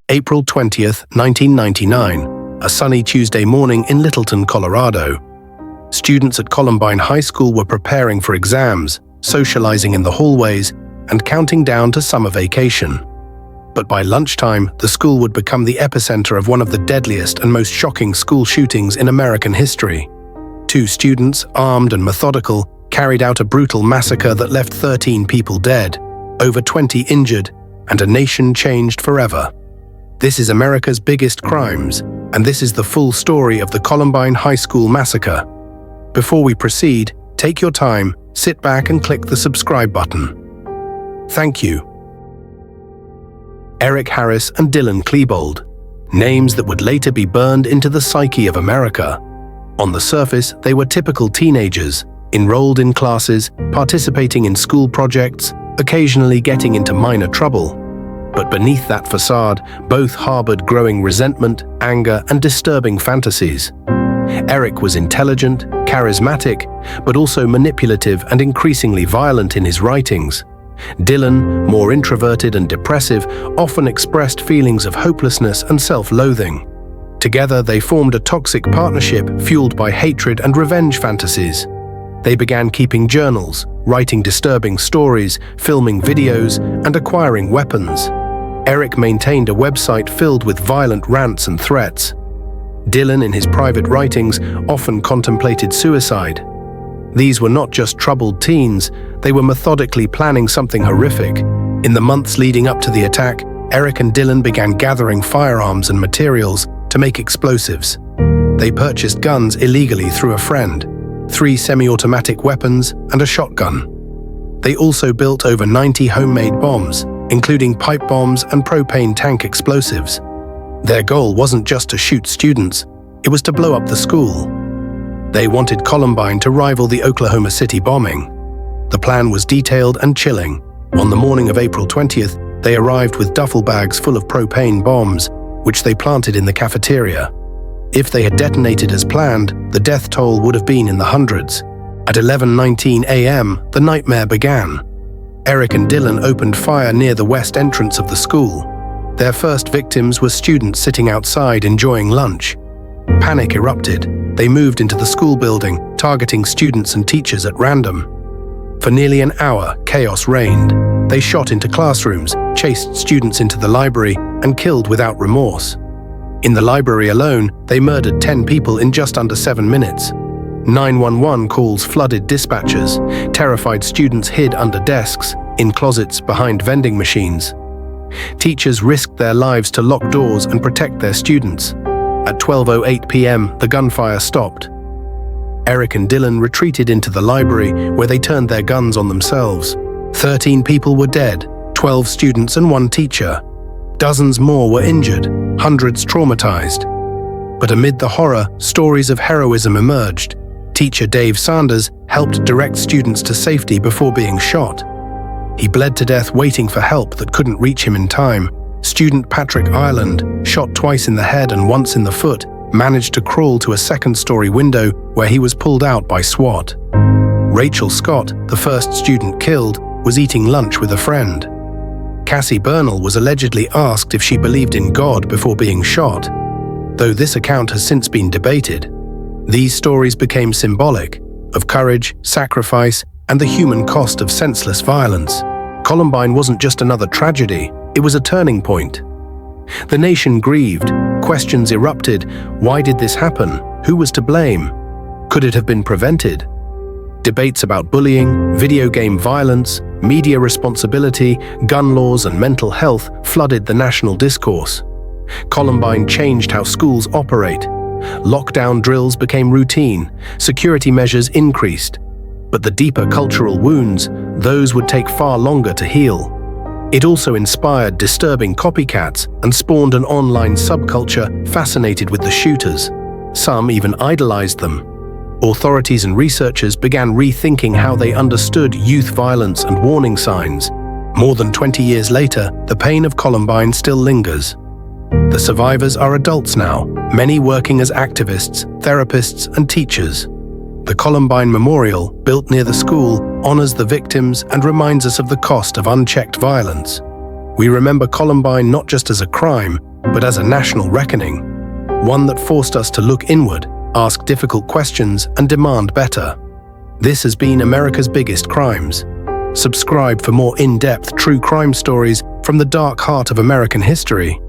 April 20th, 1999, a sunny Tuesday morning in Littleton, Colorado. Students at Columbine High School were preparing for exams, socializing in the hallways, and counting down to summer vacation. But by lunchtime, the school would become the epicenter of one of the deadliest and most shocking school shootings in American history. 2 students, armed and methodical, carried out a brutal massacre that left 13 people dead, over 20 injured, and a nation changed forever. This is America's biggest crimes, and this is the full story of the Columbine High School massacre. Before we proceed, take your time, sit back and click the subscribe button. Thank you. Eric Harris and Dylan Klebold, names that would later be burned into the psyche of America. On the surface, they were typical teenagers, enrolled in classes, participating in school projects, occasionally getting into minor trouble. But beneath that facade, both harbored growing resentment, anger, and disturbing fantasies. Eric was intelligent, charismatic, but also manipulative and increasingly violent in his writings. Dylan, more introverted and depressive, often expressed feelings of hopelessness and self-loathing. Together, they formed a toxic partnership fueled by hatred and revenge fantasies. They began keeping journals, writing disturbing stories, filming videos, and acquiring weapons. Eric maintained a website filled with violent rants and threats. Dylan, in his private writings, often contemplated suicide. These were not just troubled teens, they were methodically planning something horrific. In the months leading up to the attack, Eric and Dylan began gathering firearms and materials to make explosives. They purchased guns illegally through a friend, 3 semi-automatic weapons, and a shotgun. They also built over 90 homemade bombs, including pipe bombs and propane tank explosives. Their goal wasn't just to shoot students, it was to blow up the school. They wanted Columbine to rival the Oklahoma City bombing. The plan was detailed and chilling. On the morning of April 20th, they arrived with duffel bags full of propane bombs, which they planted in the cafeteria. If they had detonated as planned, the death toll would have been in the hundreds. At 11:19 a.m., the nightmare began. Eric and Dylan opened fire near the west entrance of the school. Their first victims were students sitting outside enjoying lunch. Panic erupted. They moved into the school building, targeting students and teachers at random. For nearly an hour, chaos reigned. They shot into classrooms, chased students into the library, and killed without remorse. In the library alone, they murdered 10 people in just under 7 minutes. 911 calls flooded dispatchers. Terrified students hid under desks, in closets behind vending machines. Teachers risked their lives to lock doors and protect their students. At 12:08 p.m., the gunfire stopped. Eric and Dylan retreated into the library, where they turned their guns on themselves. 13 people were dead, 12 students and 1 teacher. Dozens more were injured, hundreds traumatized. But amid the horror, stories of heroism emerged. Teacher Dave Sanders helped direct students to safety before being shot. He bled to death waiting for help that couldn't reach him in time. Student Patrick Ireland, shot twice in the head and once in the foot, managed to crawl to a second-story window where he was pulled out by SWAT. Rachel Scott, the first student killed, was eating lunch with a friend. Cassie Bernal was allegedly asked if she believed in God before being shot. Though this account has since been debated, these stories became symbolic of courage, sacrifice, and the human cost of senseless violence. Columbine wasn't just another tragedy, it was a turning point. The nation grieved, questions erupted. Why did this happen? Who was to blame? Could it have been prevented? Debates about bullying, video game violence, media responsibility, gun laws, and mental health flooded the national discourse. Columbine changed how schools operate. Lockdown drills became routine, security measures increased. But the deeper cultural wounds, those would take far longer to heal. It also inspired disturbing copycats and spawned an online subculture fascinated with the shooters. Some even idolized them. Authorities and researchers began rethinking how they understood youth violence and warning signs. More than 20 years later, the pain of Columbine still lingers. The survivors are adults now, many working as activists, therapists, and teachers. The Columbine Memorial, built near the school, honors the victims and reminds us of the cost of unchecked violence. We remember Columbine not just as a crime, but as a national reckoning, one that forced us to look inward, ask difficult questions, and demand better. This has been America's Biggest Crimes. Subscribe for more in-depth true crime stories from the dark heart of American history.